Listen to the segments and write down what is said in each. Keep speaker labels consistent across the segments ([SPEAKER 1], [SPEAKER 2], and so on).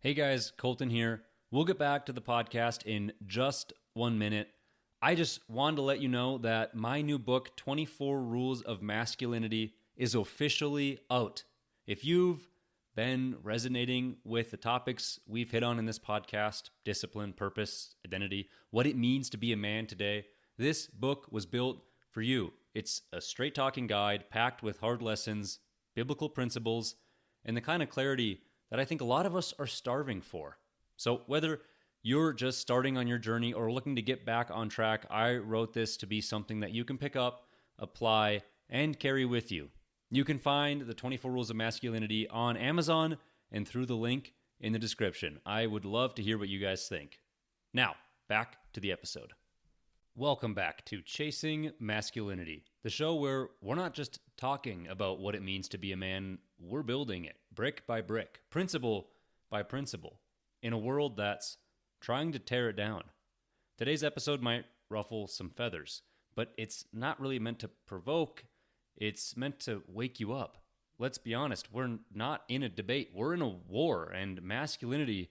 [SPEAKER 1] Hey guys, Colton here. We'll get back to the podcast in just 1 minute. I just wanted to let you know that my new book, 24 Rules of Masculinity, is officially out. If you've been resonating with the topics we've hit on in this podcast, discipline, purpose, identity, what it means to be a man today, this book was built for you. It's a straight-talking guide packed with hard lessons, biblical principles, and the kind of clarity that I think a lot of us are starving for. So whether you're just starting on your journey or looking to get back on track, I wrote this to be something that you can pick up, apply, and carry with you. You can find the 24 Rules of Masculinity on Amazon and through the link in the description. I would love to hear what you guys think. Now, back to the episode. Welcome back to Chasing Masculinity, the show where we're not just talking about what it means to be a man, we're building it brick by brick, principle by principle, in a world that's trying to tear it down. Today's episode might ruffle some feathers, but it's not really meant to provoke, it's meant to wake you up. Let's be honest, we're not in a debate, we're in a war, and masculinity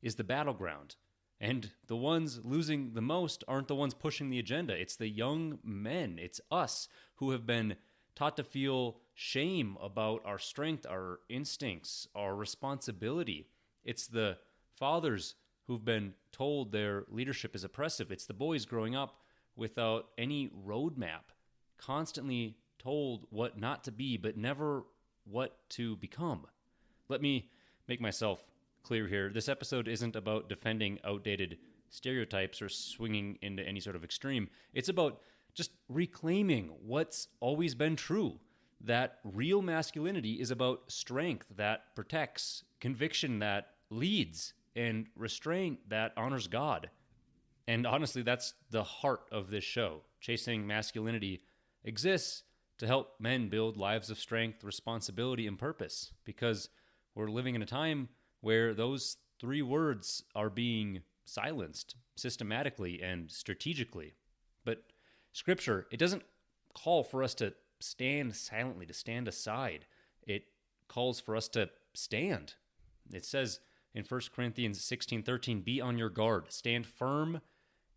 [SPEAKER 1] is the battleground. And the ones losing the most aren't the ones pushing the agenda. It's the young men. It's us who have been taught to feel shame about our strength, our instincts, our responsibility. It's the fathers who've been told their leadership is oppressive. It's the boys growing up without any roadmap, constantly told what not to be, but never what to become. Let me make myself clear here. This episode isn't about defending outdated stereotypes or swinging into any sort of extreme. It's about just reclaiming what's always been true, that real masculinity is about strength that protects, conviction that leads, and restraint that honors God. And honestly, that's the heart of this show. Chasing Masculinity exists to help men build lives of strength, responsibility, and purpose, because we're living in a time where those three words are being silenced systematically and strategically. But Scripture, it doesn't call for us to stand silently, to stand aside. It calls for us to stand. It says in 1 Corinthians 16:13, be on your guard, stand firm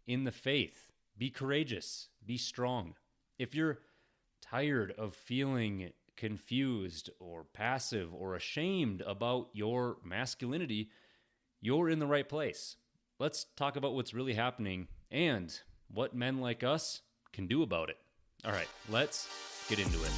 [SPEAKER 1] in the faith, be courageous, be strong. If you're tired of feeling confused or passive or ashamed about your masculinity, you're in the right place. Let's talk about what's really happening and what men like us can do about it. All right, let's get into it.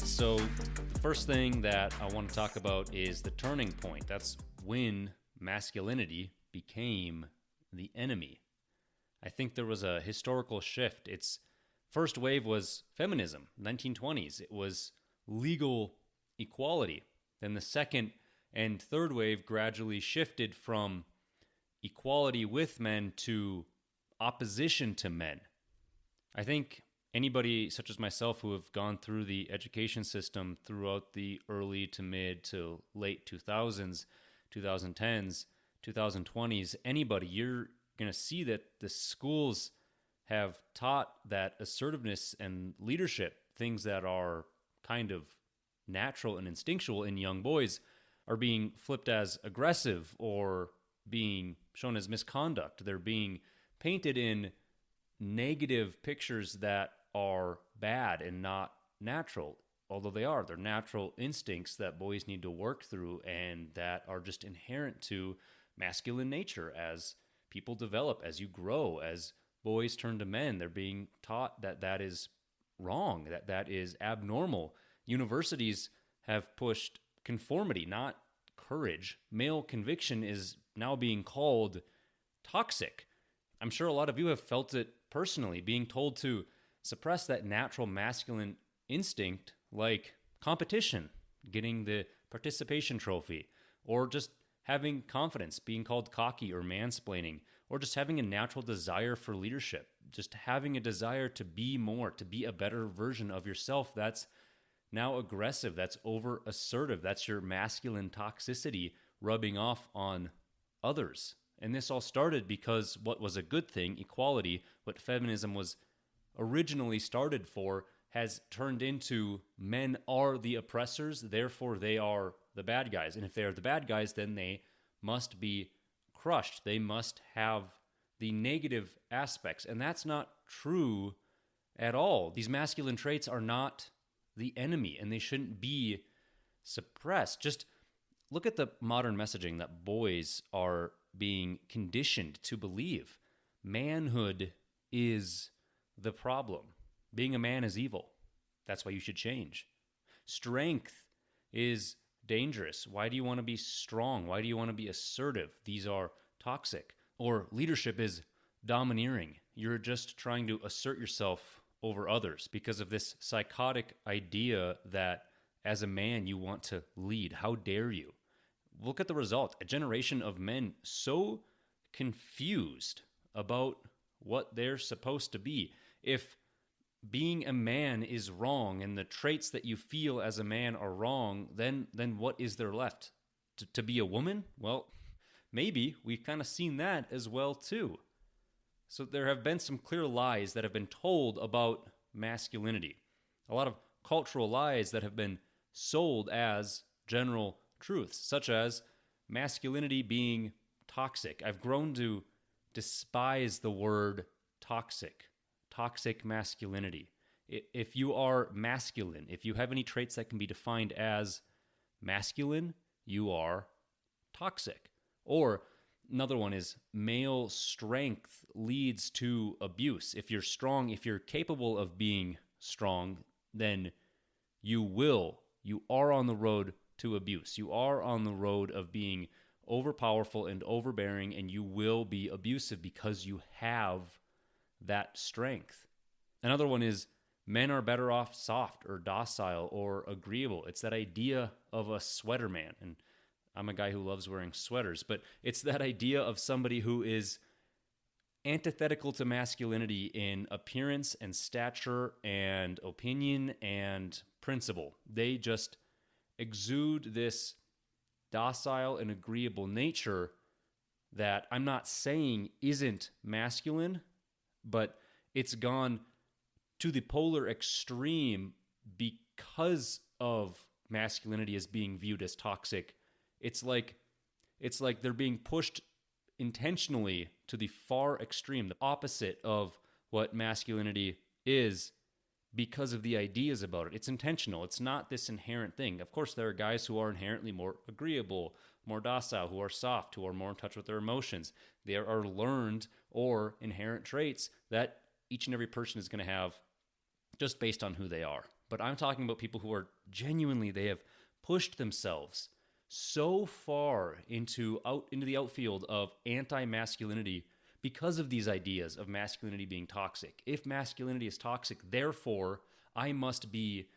[SPEAKER 1] So the first thing that I want to talk about is the turning point. That's when masculinity became the enemy. I think there was a historical shift. Its first wave was feminism, 1920s. It was legal equality. Then the second and third wave gradually shifted from equality with men to opposition to men. I think anybody such as myself who have gone through the education system throughout the early to mid to late 2000s, 2010s, 2020s, anybody, you're going to see that the schools have taught that assertiveness and leadership, things that are kind of natural and instinctual in young boys, are being flipped as aggressive or being shown as misconduct. They're being painted in negative pictures that are bad and not natural, although they're natural instincts that boys need to work through and that are just inherent to masculine nature as people develop, as you grow, as boys turn to men. They're being taught that that is wrong, that that is abnormal. Universities have pushed conformity, not courage. Male conviction is now being called toxic. I'm sure a lot of you have felt it personally, being told to suppress that natural masculine instinct like competition, getting the participation trophy, or just having confidence, being called cocky or mansplaining, or just having a natural desire for leadership, just having a desire to be more, to be a better version of yourself. That's now aggressive, that's over assertive, that's your masculine toxicity rubbing off on others. And this all started because what was a good thing, equality, what feminism was originally started for, has turned into men are the oppressors, therefore they are the bad guys. And if they are the bad guys, then they must be crushed. They must have the negative aspects. And that's not true at all. These masculine traits are not the enemy, and they shouldn't be suppressed. Just look at the modern messaging that boys are being conditioned to believe. Manhood is the problem. Being a man is evil. That's why you should change. Strength is dangerous. Why do you want to be strong? Why do you want to be assertive? These are toxic. Or leadership is domineering. You're just trying to assert yourself over others because of this psychotic idea that as a man you want to lead. How dare you? Look at the result. A generation of men so confused about what they're supposed to be. If being a man is wrong and the traits that you feel as a man are wrong, then what is there left? To be a woman? Well, maybe. We've kind of seen that as well too. So there have been some clear lies that have been told about masculinity. A lot of cultural lies that have been sold as general truths, such as masculinity being toxic. I've grown to despise the word toxic masculinity. If you are masculine, if you have any traits that can be defined as masculine, you are toxic. Or another one is male strength leads to abuse. If you're strong, if you're capable of being strong, then you are on the road to abuse. You are on the road of being overpowerful and overbearing, and you will be abusive because you have that strength. Another one is men are better off soft or docile or agreeable. It's that idea of a sweater man. And I'm a guy who loves wearing sweaters, but it's that idea of somebody who is antithetical to masculinity in appearance and stature and opinion and principle. They just exude this docile and agreeable nature that I'm not saying isn't masculine, but it's gone to the polar extreme because of masculinity as being viewed as toxic. It's like they're being pushed intentionally to the far extreme, the opposite of what masculinity is, because of the ideas about it. It's intentional. It's not this inherent thing. Of course, there are guys who are inherently more agreeable, more docile, who are soft, who are more in touch with their emotions. There are learned or inherent traits that each and every person is going to have just based on who they are. But I'm talking about people who are genuinely, they have pushed themselves so far into the outfield of anti-masculinity because of these ideas of masculinity being toxic. If masculinity is toxic, therefore, I must be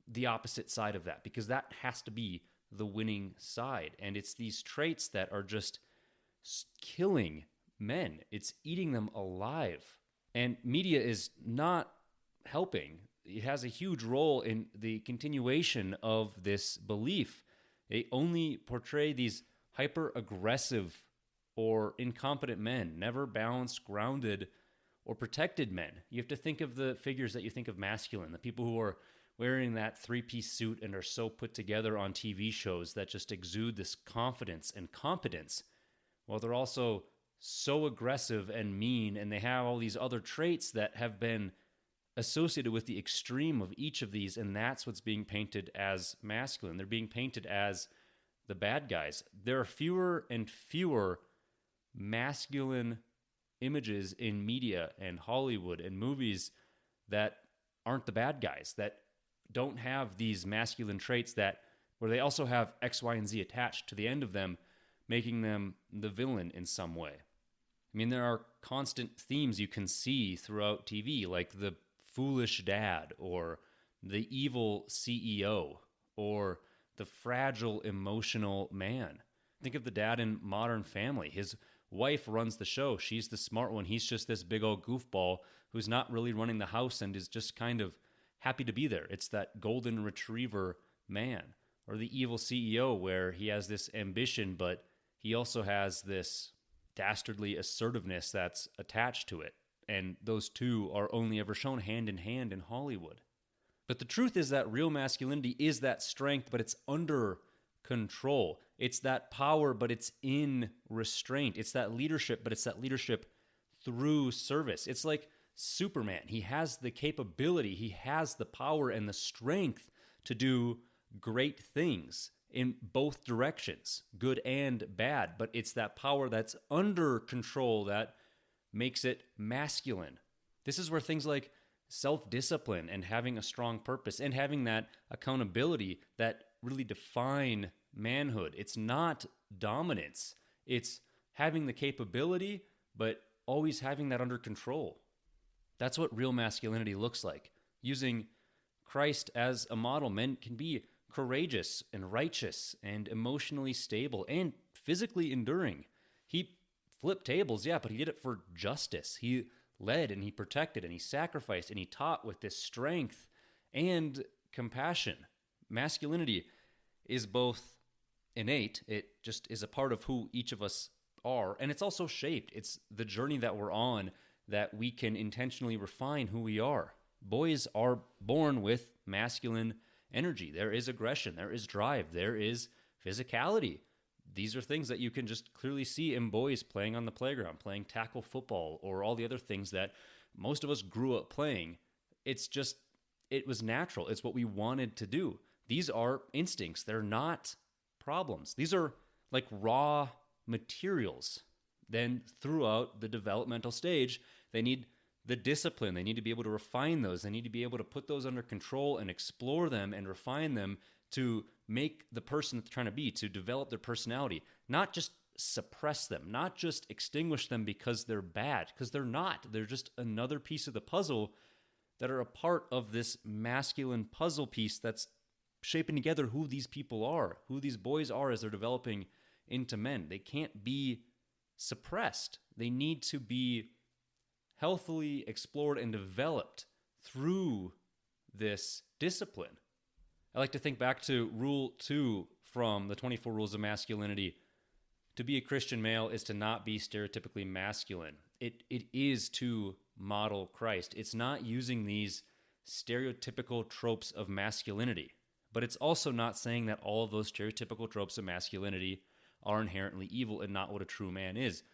[SPEAKER 1] the opposite side of that, because that has to be the winning side. And it's these traits that are just killing men. It's eating them alive. And media is not helping. It has a huge role in the continuation of this belief. They only portray these hyper-aggressive or incompetent men, never balanced, grounded, or protected men. You have to think of the figures that you think of masculine, the people who are wearing that three-piece suit and are so put together on TV shows that just exude this confidence and competence. Well, they're also so aggressive and mean, and they have all these other traits that have been associated with the extreme of each of these, and that's what's being painted as masculine. They're being painted as the bad guys. There are fewer and fewer masculine images in media and Hollywood and movies that aren't the bad guys, that don't have these masculine traits, that where they also have X, Y, and Z attached to the end of them, making them the villain in some way. I mean, there are constant themes you can see throughout TV, like the foolish dad, or the evil CEO, or the fragile emotional man. Think of the dad in Modern Family. His wife runs the show. She's the smart one. He's just this big old goofball who's not really running the house and is just kind of happy to be there. It's that golden retriever man. Or the evil CEO where he has this ambition, but he also has this dastardly assertiveness that's attached to it. And those two are only ever shown hand in hand in Hollywood. But the truth is that real masculinity is that strength, but it's under control. It's that power, but it's in restraint. It's that leadership, but it's that leadership through service. It's like Superman. He has the capability, he has the power and the strength to do great things in both directions, good and bad. But it's that power that's under control that makes it masculine. This is where things like self-discipline and having a strong purpose and having that accountability that really define manhood. It's not dominance. It's having the capability, but always having that under control. That's what real masculinity looks like. Using Christ as a model, men can be courageous and righteous and emotionally stable and physically enduring. He flipped tables, yeah, but he did it for justice. He led and he protected and he sacrificed and he taught with this strength and compassion. Masculinity is both innate, it just is a part of who each of us are, and it's also shaped. It's the journey that we're on that we can intentionally refine who we are. Boys are born with masculine energy. There is aggression, there is drive, there is physicality. These are things that you can just clearly see in boys playing on the playground, playing tackle football, or all the other things that most of us grew up playing. It was natural. It's what we wanted to do. These are instincts. They're not problems. These are like raw materials. Then throughout the developmental stage, they need the discipline. They need to be able to refine those. They need to be able to put those under control and explore them and refine them to make the person that they're trying to be, to develop their personality, not just suppress them, not just extinguish them because they're bad, because they're not. They're just another piece of the puzzle that are a part of this masculine puzzle piece that's shaping together who these people are, who these boys are as they're developing into men. They can't be suppressed. They need to be healthily explored and developed through this discipline. I like to think back to Rule 2 from the 24 Rules of Masculinity. To be a Christian male is to not be stereotypically masculine. It is to model Christ. It's not using these stereotypical tropes of masculinity, but it's also not saying that all of those stereotypical tropes of masculinity are inherently evil and not what a true man is.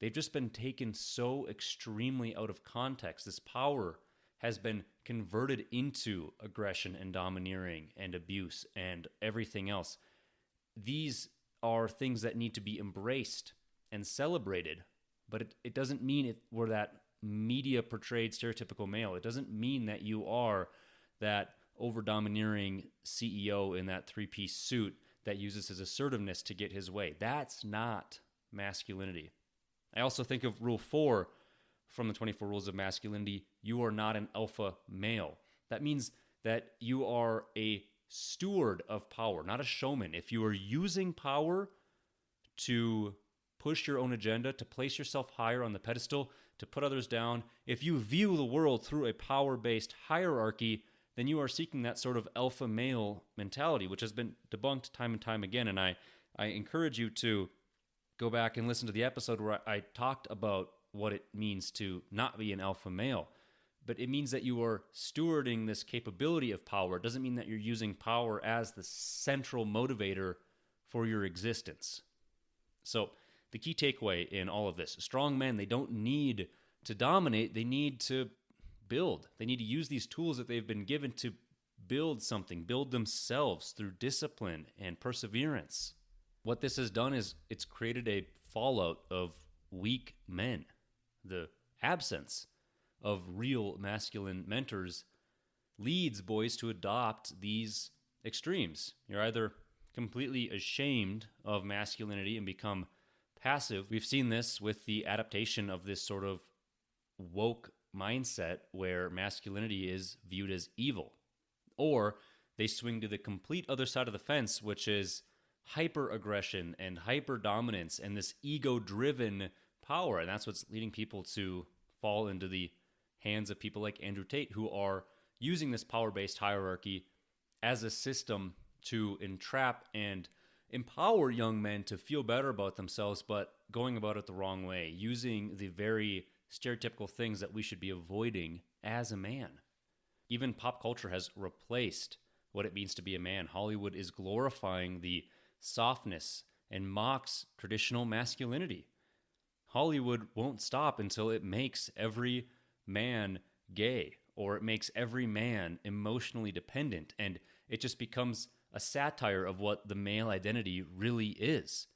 [SPEAKER 1] They've just been taken so extremely out of context. This power has been converted into aggression and domineering and abuse and everything else. These are things that need to be embraced and celebrated, but it doesn't mean we're that media portrayed stereotypical male. It doesn't mean that you are that over-domineering CEO in that three-piece suit that uses his assertiveness to get his way. That's not masculinity. I also think of Rule 4 from the 24 Rules of Masculinity. You are not an alpha male. That means that you are a steward of power, not a showman. If you are using power to push your own agenda, to place yourself higher on the pedestal, to put others down, if you view the world through a power-based hierarchy, then you are seeking that sort of alpha male mentality, which has been debunked time and time again. And I encourage you to go back and listen to the episode where I talked about what it means to not be an alpha male. But it means that you are stewarding this capability of power. It doesn't mean that you're using power as the central motivator for your existence. So the key takeaway in all of this, strong men, they don't need to dominate. They need to build. They need to use these tools that they've been given to build something, build themselves through discipline and perseverance. What this has done is it's created a fallout of weak men. The absence of real masculine mentors leads boys to adopt these extremes. You're either completely ashamed of masculinity and become passive. We've seen this with the adaptation of this sort of woke mindset where masculinity is viewed as evil. Or they swing to the complete other side of the fence, which is hyper aggression and hyper dominance and this ego driven power. And that's what's leading people to fall into the hands of people like Andrew Tate, who are using this power based hierarchy as a system to entrap and empower young men to feel better about themselves, but going about it the wrong way, using the very stereotypical things that we should be avoiding as a man. Even pop culture has replaced what it means to be a man. Hollywood is glorifying the softness and mocks traditional masculinity. Hollywood won't stop until it makes every man gay, or it makes every man emotionally dependent, and it just becomes a satire of what the male identity really is.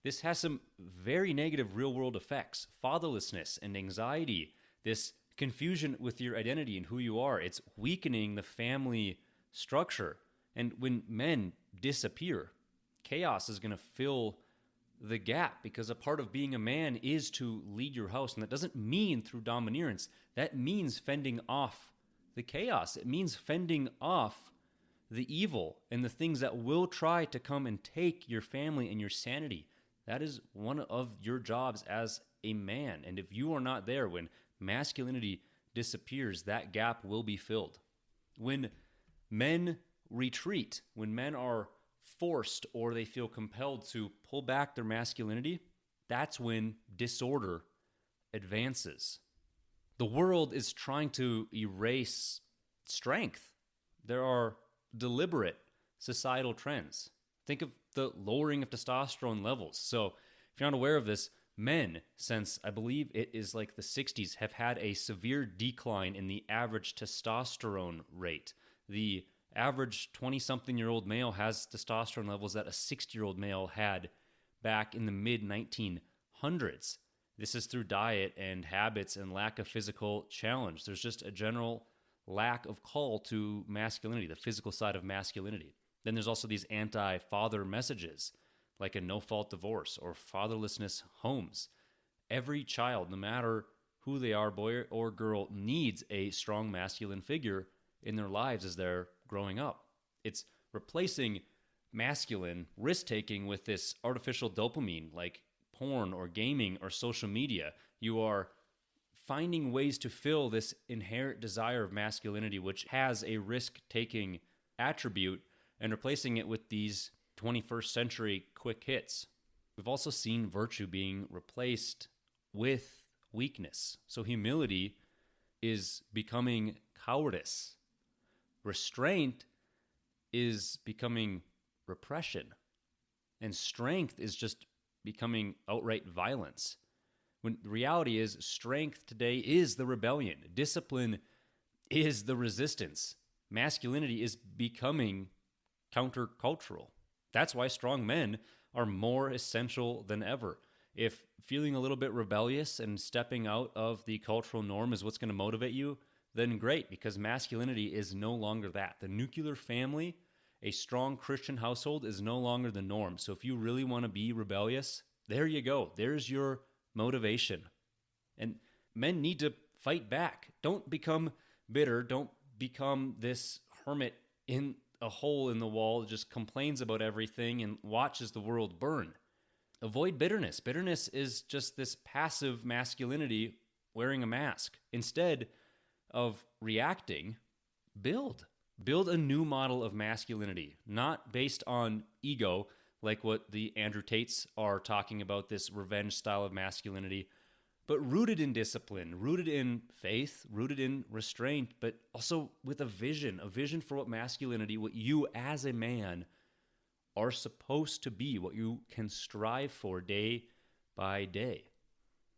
[SPEAKER 1] This has some very negative real-world effects: fatherlessness and anxiety, this confusion with your identity and who you are. It's weakening the family structure. And when men disappear, chaos is going to fill the gap, because a part of being a man is to lead your house. And that doesn't mean through domineerance. That means fending off the chaos. It means fending off the evil and the things that will try to come and take your family and your sanity. That is one of your jobs as a man. And if you are not there when masculinity disappears, that gap will be filled. When men retreat, when men are forced or they feel compelled to pull back their masculinity, that's when disorder advances. The world is trying to erase strength. There are deliberate societal trends. Think of the lowering of testosterone levels. So if you're not aware of this, men, since I believe it is like the 60s, have had a severe decline in the average testosterone rate. The average 20-something-year-old male has testosterone levels that a 60-year-old male had back in the mid-1900s. This is through diet and habits and lack of physical challenge. There's just a general lack of call to masculinity, the physical side of masculinity. Then there's also these anti-father messages, like a no-fault divorce or fatherlessness homes. Every child, no matter who they are, boy or girl, needs a strong masculine figure in their lives as they're growing up. It's replacing masculine risk-taking with this artificial dopamine, like porn or gaming or social media. You are finding ways to fill this inherent desire of masculinity, which has a risk-taking attribute, and replacing it with these 21st century quick hits. We've also seen virtue being replaced with weakness. So humility is becoming cowardice. Restraint is becoming repression. And strength is just becoming outright violence. When the reality is, strength today is the rebellion. Discipline is the resistance. Masculinity is becoming countercultural. That's why strong men are more essential than ever. If feeling a little bit rebellious and stepping out of the cultural norm is what's going to motivate you, then great, because masculinity is no longer that. The nuclear family, a strong Christian household, is no longer the norm. So if you really want to be rebellious, there you go. There's your motivation. And men need to fight back. Don't become bitter. Don't become this hermit in a hole in the wall that just complains about everything and watches the world burn. Avoid bitterness. Bitterness is just this passive masculinity wearing a mask. Instead of reacting, build. Build a new model of masculinity, not based on ego, like what the Andrew Tates are talking about, this revenge style of masculinity, but rooted in discipline, rooted in faith, rooted in restraint, but also with a vision for what masculinity, what you as a man are supposed to be, what you can strive for day by day.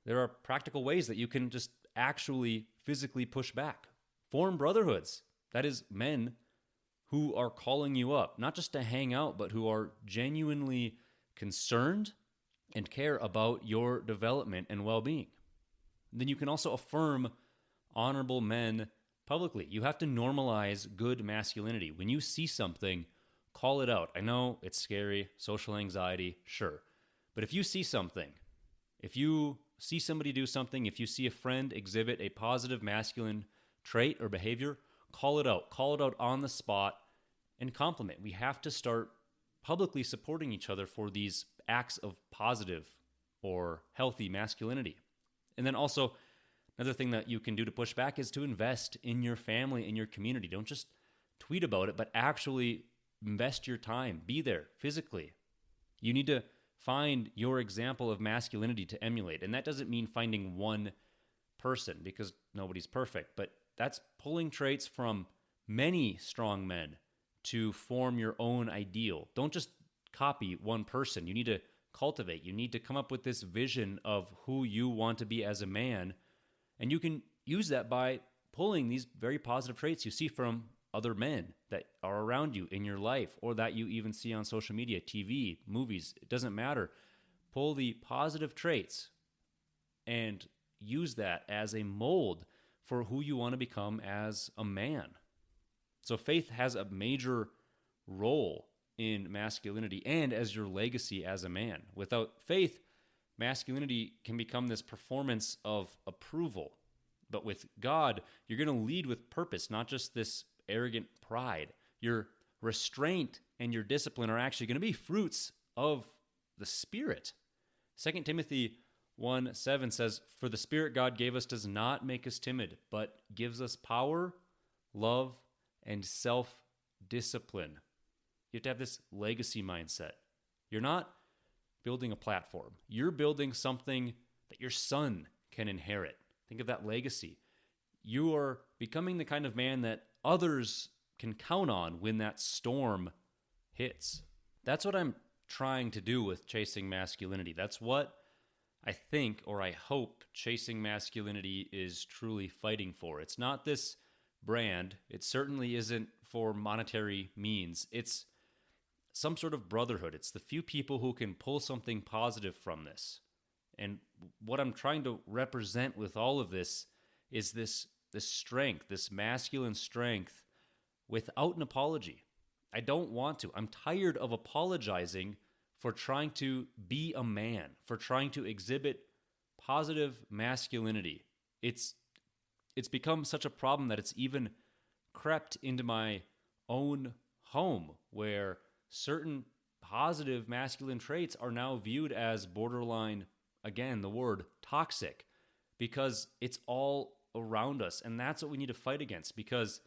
[SPEAKER 1] There are practical ways that you can just actually physically push back. Form brotherhoods. That is, men who are calling you up, not just to hang out, but who are genuinely concerned and care about your development and well-being. Then you can also affirm honorable men publicly. You have to normalize good masculinity. When you see something, call it out. I know it's scary, social anxiety, sure. But if you see something, if you see somebody do something, if you see a friend exhibit a positive masculine trait or behavior, call it out. Call it out on the spot and compliment. We have to start publicly supporting each other for these acts of positive or healthy masculinity. And then also, another thing that you can do to push back is to invest in your family and your community. Don't just tweet about it, but actually invest your time. Be there physically. You need to find your example of masculinity to emulate. And that doesn't mean finding one person, because nobody's perfect, but that's pulling traits from many strong men to form your own ideal. Don't just copy one person. You need to cultivate. You need to come up with this vision of who you want to be as a man. And you can use that by pulling these very positive traits you see from other men that are around you in your life, or that you even see on social media, TV, movies. It doesn't matter. Pull the positive traits and use that as a mold for who you want to become as a man. So faith has a major role in masculinity and as your legacy as a man. Without faith, masculinity can become this performance of approval. But with God, you're going to lead with purpose, not just this arrogant pride. Your restraint and your discipline are actually going to be fruits of the Spirit. 2 Timothy 1:7 says, "For the Spirit God gave us does not make us timid, but gives us power, love, and self-discipline." You have to have this legacy mindset. You're not building a platform. You're building something that your son can inherit. Think of that legacy. You are becoming the kind of man that others can count on when that storm hits. That's what I'm trying to do with Chasing Masculinity. That's what I think, or I hope, Chasing Masculinity is truly fighting for. It's not this brand. It certainly isn't for monetary means. It's some sort of brotherhood. It's the few people who can pull something positive from this. And what I'm trying to represent with all of this is this strength, this masculine strength without an apology. I don't want to. I'm tired of apologizing for trying to be a man, for trying to exhibit positive masculinity. It's become such a problem that it's even crept into my own home, where certain positive masculine traits are now viewed as borderline, again, the word toxic, because it's all around us. And that's what we need to fight against, because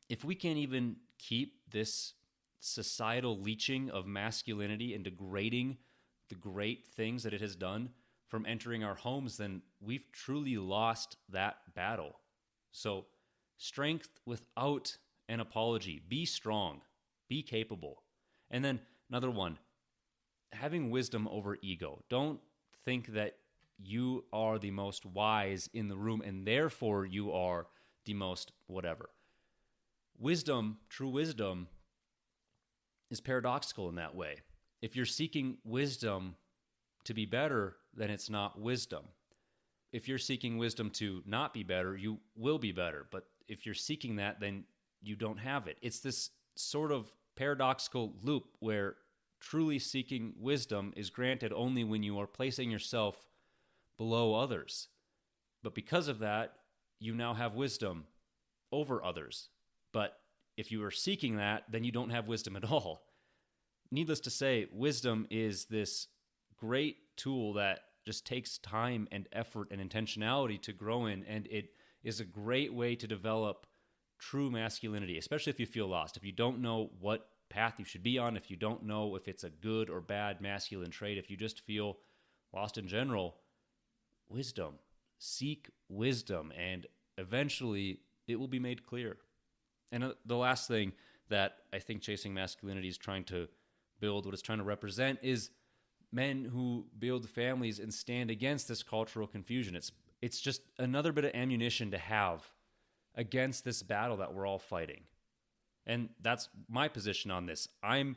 [SPEAKER 1] if we can't even keep this societal leeching of masculinity and degrading the great things that it has done from entering our homes, then we've truly lost that battle. So, strength without an apology. Be strong. Be capable. And then another one, having wisdom over ego. Don't think that you are the most wise in the room and therefore you are the most whatever. Wisdom, true wisdom, is paradoxical in that way. If you're seeking wisdom to be better, then it's not wisdom. If you're seeking wisdom to not be better, you will be better. But if you're seeking that, then you don't have it. It's this sort of paradoxical loop where truly seeking wisdom is granted only when you are placing yourself below others. But because of that, you now have wisdom over others. But if you are seeking that, then you don't have wisdom at all. Needless to say, wisdom is this great tool that just takes time and effort and intentionality to grow in, and it is a great way to develop true masculinity, especially if you feel lost, if you don't know what path you should be on, if you don't know if it's a good or bad masculine trait, if you just feel lost in general. Wisdom. Seek wisdom, and eventually it will be made clear. And the last thing that I think Chasing Masculinity is trying to build, what it's trying to represent, is men who build families and stand against this cultural confusion. It's just another bit of ammunition to have against this battle that we're all fighting. And that's my position on this. I'm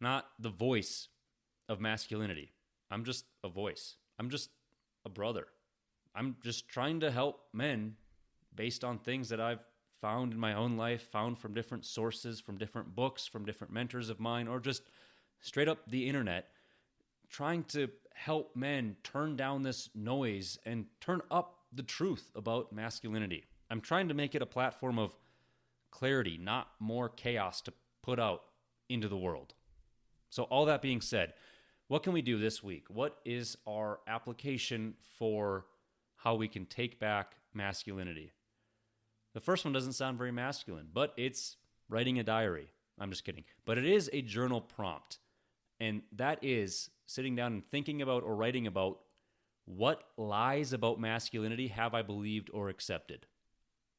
[SPEAKER 1] not the voice of masculinity. I'm just a voice. I'm just a brother. I'm just trying to help men based on things that I've found in my own life, found from different sources, from different books, from different mentors of mine, or just straight up the internet, trying to help men turn down this noise and turn up the truth about masculinity. I'm trying to make it a platform of clarity, not more chaos to put out into the world. So all that being said, what can we do this week? What is our application for how we can take back masculinity? The first one doesn't sound very masculine, but it's writing a diary. I'm just kidding. But it is a journal prompt. And that is sitting down and thinking about or writing about what lies about masculinity have I believed or accepted.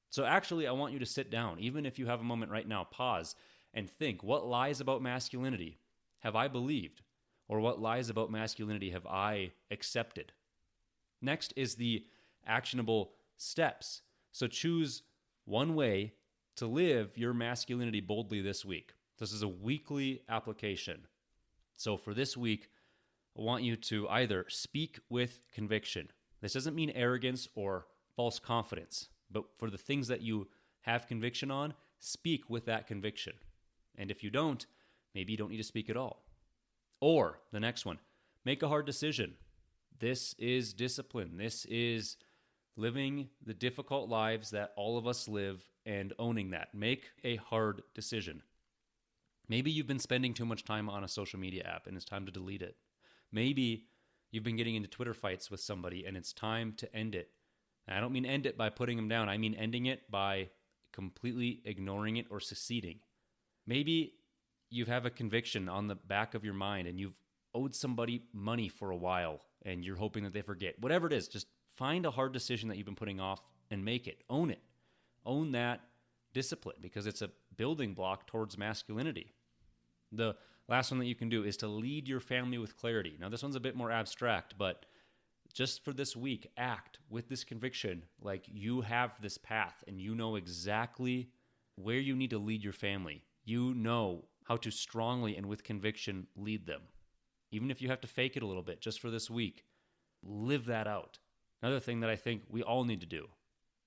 [SPEAKER 1] So actually, I want you to sit down, even if you have a moment right now, pause and think, what lies about masculinity have I believed? Or what lies about masculinity have I accepted? Next is the actionable steps. So choose one way to live your masculinity boldly this week. This is a weekly application. So for this week, I want you to either speak with conviction. This doesn't mean arrogance or false confidence, but for the things that you have conviction on, speak with that conviction. And if you don't, maybe you don't need to speak at all. Or the next one, make a hard decision. This is discipline. This is living the difficult lives that all of us live and owning that. Make a hard decision. Maybe you've been spending too much time on a social media app and it's time to delete it. Maybe you've been getting into Twitter fights with somebody and it's time to end it. And I don't mean end it by putting them down. I mean ending it by completely ignoring it or seceding. Maybe you have a conviction on the back of your mind and you've owed somebody money for a while and you're hoping that they forget. Whatever it is, just find a hard decision that you've been putting off and make it. Own it. Own that discipline because it's a building block towards masculinity. The last one that you can do is to lead your family with clarity. Now, this one's a bit more abstract, but just for this week, act with this conviction like you have this path and you know exactly where you need to lead your family. You know how to strongly and with conviction lead them. Even if you have to fake it a little bit just for this week, live that out. Another thing that I think we all need to do,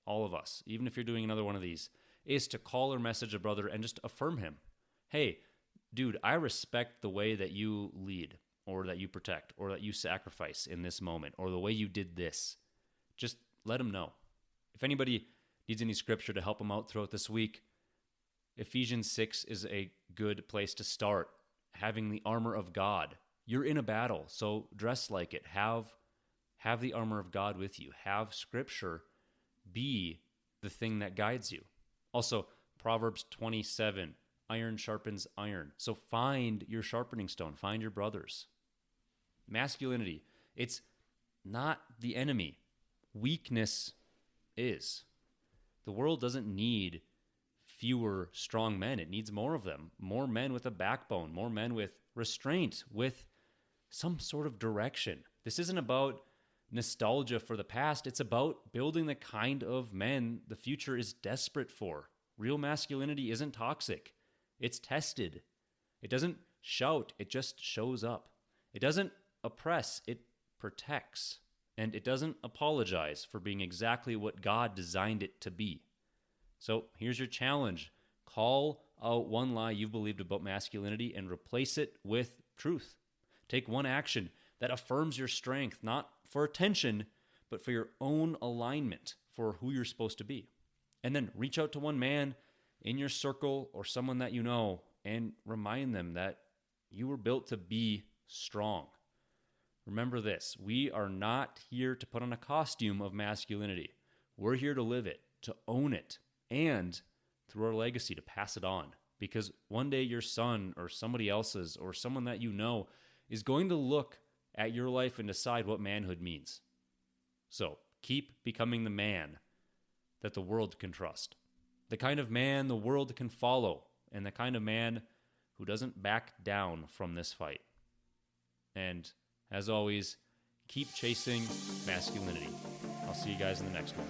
[SPEAKER 1] all of us, even if you're doing another one of these, is to call or message a brother and just affirm him. Hey, dude, I respect the way that you lead or that you protect or that you sacrifice in this moment or the way you did this. Just let him know. If anybody needs any scripture to help them out throughout this week, Ephesians 6 is a good place to start. Having the armor of God. You're in a battle, so dress like it. Have the armor of God with you. Have scripture be the thing that guides you. Also, Proverbs 27, iron sharpens iron. So find your sharpening stone. Find your brothers. Masculinity, it's not the enemy. Weakness is. The world doesn't need fewer strong men. It needs more of them. More men with a backbone. More men with restraint, with some sort of direction. This isn't about nostalgia for the past. It's about building the kind of men the future is desperate for. Real masculinity isn't toxic. It's tested. It doesn't shout. It just shows up. It doesn't oppress. It protects. And it doesn't apologize for being exactly what God designed it to be. So here's your challenge. Call out one lie you've believed about masculinity and replace it with truth. Take one action that affirms your strength, not for attention, but for your own alignment for who you're supposed to be. And then reach out to one man in your circle or someone that you know and remind them that you were built to be strong. Remember this, we are not here to put on a costume of masculinity. We're here to live it, to own it, and through our legacy to pass it on. Because one day your son or somebody else's or someone that you know is going to look at your life and decide what manhood means. So keep becoming the man that the world can trust. The kind of man the world can follow, and the kind of man who doesn't back down from this fight. And as always, keep chasing masculinity. I'll see you guys in the next one.